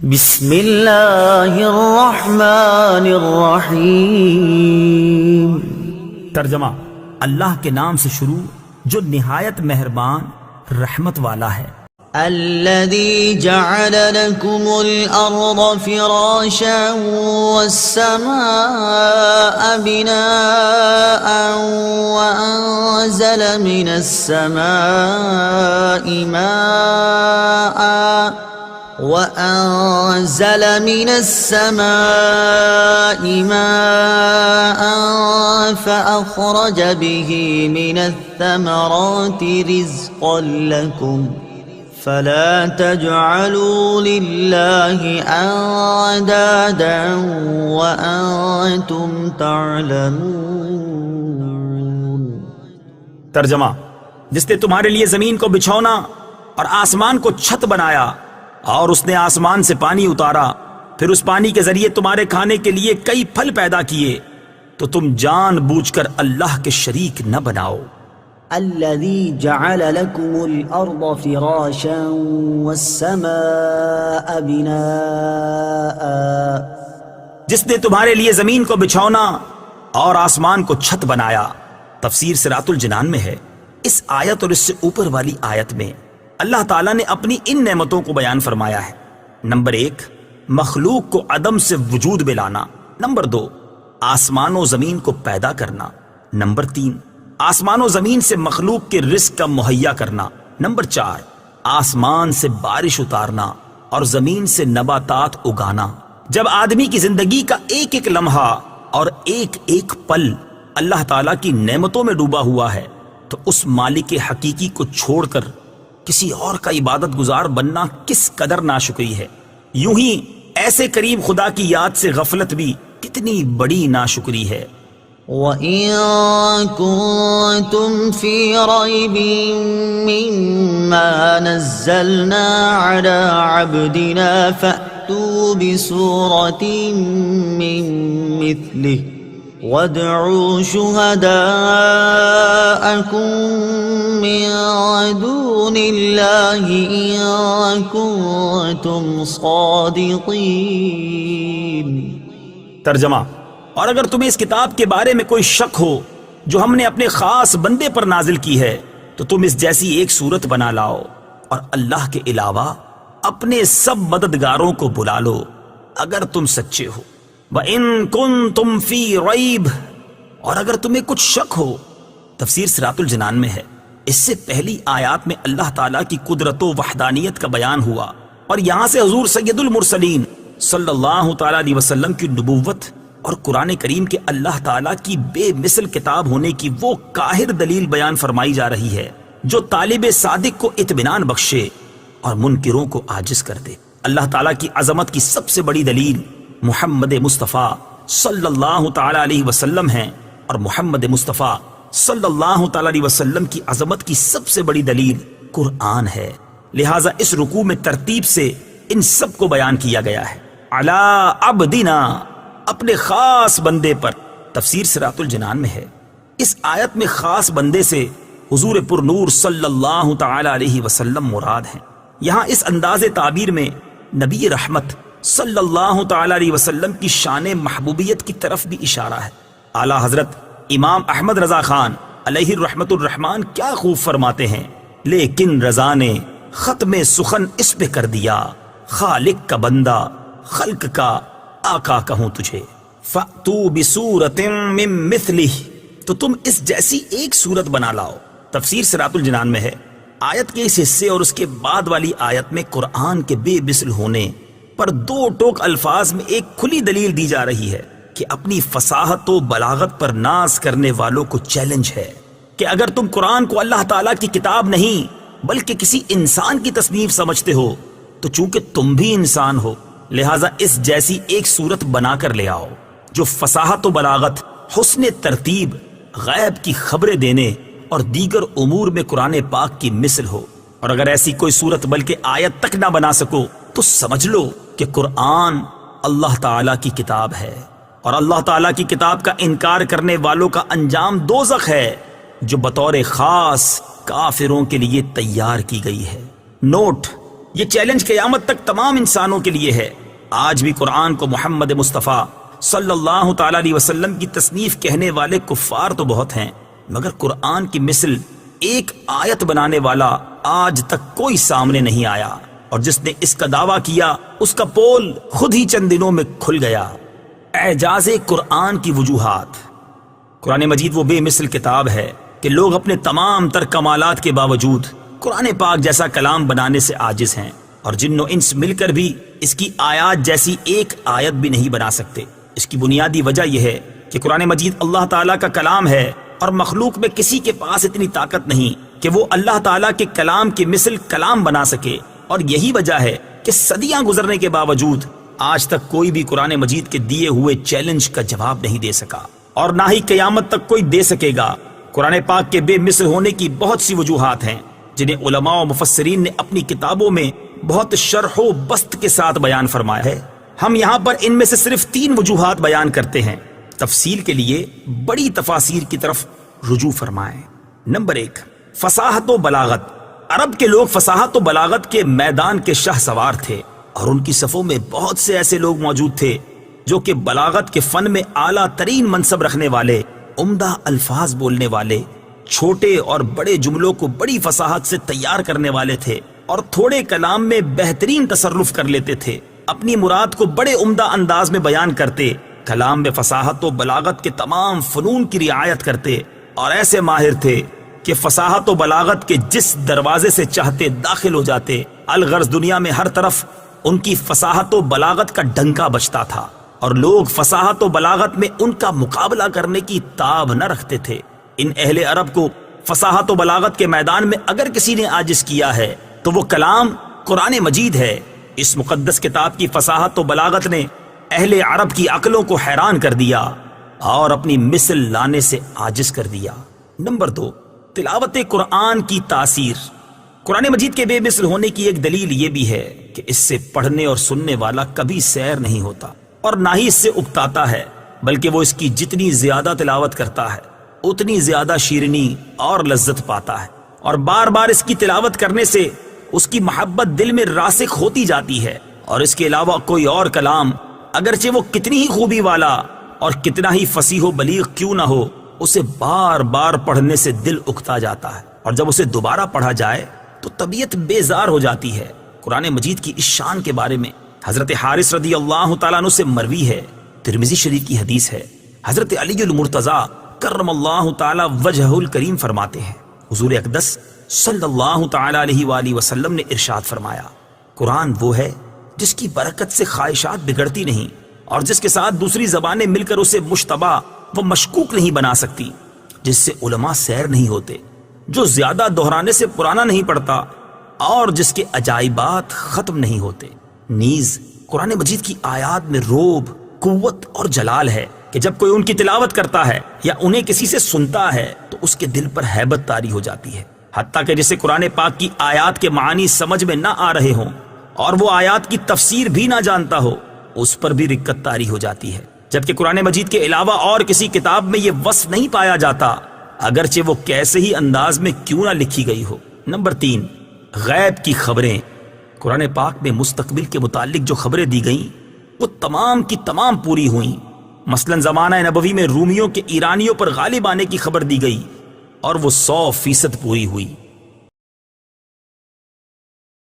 بسم اللہ الرحمن الرحیم۔ ترجمہ: اللہ کے نام سے شروع جو نہایت مہربان رحمت والا ہے۔ الذي جعل لكم الأرض فراشا والسماء بناء وأنزل من السماء ماء فأخرج به من الثمرات رزقا لكم فلا تجعلوا لله أندادا وأنتم تعلمون۔ ترجمہ: جس نے تمہارے لیے زمین کو بچھونا اور آسمان کو چھت بنایا، اور اس نے آسمان سے پانی اتارا، پھر اس پانی کے ذریعے تمہارے کھانے کے لیے کئی پھل پیدا کیے، تو تم جان بوجھ کر اللہ کے شریک نہ بناؤ۔ الذي جعل لكم الأرض فراشا والسماء بناء، جس نے تمہارے لیے زمین کو بچھونا اور آسمان کو چھت بنایا۔ تفسیر صراط الجنان میں ہے، اس آیت اور اس سے اوپر والی آیت میں اللہ تعالیٰ نے اپنی ان نعمتوں کو بیان فرمایا ہے۔ نمبر 1، مخلوق کو عدم سے وجود میں لانا۔ نمبر 2، آسمان و زمین کو پیدا کرنا۔ نمبر 3، آسمان و زمین سے مخلوق کے رزق کا مہیا کرنا۔ نمبر 4، آسمان سے بارش اتارنا اور زمین سے نباتات اگانا۔ جب آدمی کی زندگی کا ایک ایک لمحہ اور ایک ایک پل اللہ تعالیٰ کی نعمتوں میں ڈوبا ہوا ہے، تو اس مالک حقیقی کو چھوڑ کر کسی اور کا عبادت گزار بننا کس قدر ناشکری ہے۔ یوں ہی ایسے قریب خدا کی یاد سے غفلت بھی کتنی بڑی ناشکری ہے۔ وَإِن كُنتُمْ فِي رَيْبٍ مِّمَّا نَزَّلْنَا عَلَى عَبْدِنَا فَأْتُوا بِسُورَةٍ مِّن مِّثْلِهِ وَادْعُوا شُهَدَاءَكُم مِّن دُونِ اللَّهِ إِن كُنتُمْ صَادِقِينَ۔ ترجمہ: اور اگر تمہیں اس کتاب کے بارے میں کوئی شک ہو جو ہم نے اپنے خاص بندے پر نازل کی ہے، تو تم اس جیسی ایک صورت بنا لاؤ اور اللہ کے علاوہ اپنے سب مددگاروں کو بلا لو اگر تم سچے ہو۔ وَإِن كُنتُمْ فِي رَيْبٍ، اور اگر تمہیں کچھ شک ہو۔ تفسیر صراط الجنان میں ہے، اس سے پہلی آیات میں اللہ تعالیٰ کی قدرت و وحدانیت کا بیان ہوا، اور یہاں سے حضور سید المرسلین صلی اللہ تعالیٰ علیہ وسلم کی نبوت اور قرآن کریم کے اللہ تعالیٰ کی بے مثل کتاب ہونے کی وہ قاہر دلیل بیان فرمائی جا رہی ہے جو طالب صادق کو اطمینان بخشے اور منکروں کو عاجز کر دے۔ اللہ تعالیٰ کی عظمت کی سب سے بڑی دلیل محمد مصطفیٰ صلی اللہ تعالیٰ علیہ وسلم ہیں، اور محمد مصطفیٰ صلی اللہ تعالیٰ علیہ وسلم کی عظمت کی سب سے بڑی دلیل قرآن ہے۔ لہٰذا اس رکوع میں ترتیب سے ان سب کو بیان کیا گیا ہے۔ علی عبدنا، اپنے خاص بندے پر۔ تفسیر صراط الجنان میں ہے، اس آیت میں خاص بندے سے حضور پر نور صلی اللہ تعالی علیہ وسلم مراد ہیں۔ یہاں اس انداز تعبیر میں نبی رحمت صلی اللہ تعالی علیہ وسلم کی شان محبوبیت کی طرف بھی اشارہ ہے۔ اعلیٰ حضرت امام احمد رضا خان علیہ الرحمت الرحمان کیا خوب فرماتے ہیں، لیکن رضا نے ختم سخن اس پہ کر دیا، خالق کا بندہ خلق کا آقا کہوں تجھے۔ فَأْتُوا بِسُورَةٍ مِّن مِّثْلِهِ، تو تم اس جیسی ایک صورت بنا لاؤ۔ تفسیر صراط الجنان میں ہے، آیت کے اس حصے اور اس کے بعد والی آیت میں قرآن کے بے مثل ہونے پر دو ٹوک الفاظ میں ایک کھلی دلیل دی جا رہی ہے کہ اپنی فصاحت و بلاغت پر ناز کرنے والوں کو چیلنج ہے کہ اگر تم قرآن کو اللہ تعالیٰ کی کتاب نہیں بلکہ کسی انسان کی تصنیف سمجھتے ہو، تو چونکہ تم بھی انسان ہو، لہٰذا اس جیسی ایک صورت بنا کر لے آؤ جو فصاحت و بلاغت، حسن ترتیب، غیب کی خبریں دینے اور دیگر امور میں قرآن پاک کی مثل ہو۔ اور اگر ایسی کوئی صورت بلکہ آیت تک نہ بنا سکو تو سمجھ لو کہ قرآن اللہ تعالیٰ کی کتاب ہے، اور اللہ تعالیٰ کی کتاب کا انکار کرنے والوں کا انجام دوزخ ہے جو بطور خاص کافروں کے لیے تیار کی گئی ہے۔ نوٹ: یہ چیلنج قیامت تک تمام انسانوں کے لیے ہے۔ آج بھی قرآن کو محمد مصطفیٰ صلی اللہ تعالی علیہ وسلم کی تصنیف کہنے والے کفار تو بہت ہیں، مگر قرآن کی مثل ایک آیت بنانے والا آج تک کوئی سامنے نہیں آیا، اور جس نے اس کا دعویٰ کیا اس کا پول خود ہی چند دنوں میں کھل گیا۔ اعجاز قرآن کی وجوہات۔ قرآن مجید وہ بے مثل کتاب ہے کہ لوگ اپنے تمام تر کمالات کے باوجود قرآن پاک جیسا کلام بنانے سے عاجز ہیں، اور جن و انس مل کر بھی اس کی آیات جیسی ایک آیت بھی نہیں بنا سکتے۔ اس کی بنیادی وجہ یہ ہے کہ قرآن مجید اللہ تعالیٰ کا کلام ہے، اور مخلوق میں کسی کے پاس اتنی طاقت نہیں کہ وہ اللہ تعالیٰ کے کلام کی مثل کلام بنا سکے، اور یہی وجہ ہے کہ صدیاں گزرنے کے باوجود آج تک کوئی بھی قرآن مجید کے دیے ہوئے چیلنج کا جواب نہیں دے سکا، اور نہ ہی قیامت تک کوئی دے سکے گا۔ قرآن پاک کے بے مثل ہونے کی بہت سی وجوہات ہیں جنہیں علماء و مفسرین نے اپنی کتابوں میں بہت شرح و بسط کے ساتھ بیان فرمایا ہے۔ ہم یہاں پر ان میں سے صرف 3 وجوہات بیان کرتے ہیں، تفصیل کے لیے بڑی تفاسیر کی طرف رجوع فرمائیں۔ نمبر 1، فصاحت و بلاغت۔ عرب کے لوگ فصاحت و بلاغت کے میدان کے شاہ سوار تھے، اور ان کی صفوں میں بہت سے ایسے لوگ موجود تھے جو کہ بلاغت کے فن میں اعلیٰ ترین منصب رکھنے والے، عمدہ الفاظ بولنے والے، چھوٹے اور بڑے جملوں کو بڑی فصاحت سے تیار کرنے والے تھے، اور تھوڑے کلام میں بہترین تصرف کر لیتے تھے، اپنی مراد کو بڑے عمدہ انداز میں بیان کرتے، کلام میں فصاحت و بلاغت کے تمام فنون کی رعایت کرتے، اور ایسے ماہر تھے کہ فصاحت و بلاغت کے جس دروازے سے چاہتے داخل ہو جاتے۔ الغرض دنیا میں ہر طرف ان کی فصاحت و بلاغت کا ڈنکا بجتا تھا، اور لوگ فصاحت و بلاغت میں ان کا مقابلہ کرنے کی تاب نہ رکھتے تھے۔ ان اہل عرب کو فصاحت و بلاغت کے میدان میں اگر کسی نے عاجز کیا ہے تو وہ کلام قرآن مجید ہے۔ اس مقدس کتاب کی فصاحت و بلاغت نے اہل عرب کی عقلوں کو حیران کر دیا اور اپنی مثل لانے سے عاجز کر دیا۔ نمبر 2، تلاوت قرآن کی تاثیر۔ قرآن مجید کے بے مثل ہونے کی ایک دلیل یہ بھی ہے کہ اس سے پڑھنے اور سننے والا کبھی سیر نہیں ہوتا، اور نہ ہی اس سے اکتاتا ہے، بلکہ وہ اس کی جتنی زیادہ تلاوت کرتا ہے اتنی زیادہ شیرینی اور لذت پاتا ہے، اور بار بار اس کی تلاوت کرنے سے اس کی محبت دل میں راسخ ہوتی جاتی ہے۔ اور اس کے علاوہ کوئی اور کلام اگرچہ وہ کتنی ہی خوبی والا اور کتنا ہی فصیح و بلیغ کیوں نہ ہو، اسے بار بار پڑھنے سے دل اکتا جاتا ہے، اور جب اسے دوبارہ پڑھا جائے تو طبیعت بیزار ہو جاتی ہے۔ قرآن مجید کی اس شان کے بارے میں حضرت حارث رضی اللہ تعالیٰ عنہ سے مروی ہے، ترمذی شریف کی حدیث ہے، حضرت علی المرتضیٰ کرم اللہ تعالی وجہہ الکریم فرماتے ہیں، حضور اقدس صلی اللہ تعالی علیہ وآلہ وسلم نے ارشاد فرمایا، قرآن وہ ہے جس کی برکت سے خواہشات بگڑتی نہیں، اور جس کے ساتھ دوسری زبانیں مل کر اسے مشتبہ و مشکوک نہیں بنا سکتی، جس سے علماء سیر نہیں ہوتے، جو زیادہ دہرانے سے پرانا نہیں پڑتا، اور جس کے عجائبات ختم نہیں ہوتے۔ نیز قرآن مجید کی آیات میں روب، قوت اور جلال ہے کہ جب کوئی ان کی تلاوت کرتا ہے یا انہیں کسی سے سنتا ہے تو اس کے دل پر ہیبت طاری ہو جاتی ہے، حتیٰ کہ جسے قرآن پاک کی آیات کے معنی سمجھ میں نہ آ رہے ہوں اور وہ آیات کی تفسیر بھی نہ جانتا ہو، اس پر بھی رکت طاری ہو جاتی ہے، جبکہ قرآن مجید کے علاوہ اور کسی کتاب میں یہ وصف نہیں پایا جاتا، اگرچہ وہ کیسے ہی انداز میں کیوں نہ لکھی گئی ہو۔ نمبر 3، غیب کی خبریں۔ قرآن پاک میں مستقبل کے متعلق جو خبریں دی گئیں وہ تمام کی تمام پوری ہوئیں۔ مثلا زمانہ نبوی میں رومیوں کے ایرانیوں پر غالب آنے کی خبر دی گئی اور وہ 100% پوری ہوئی۔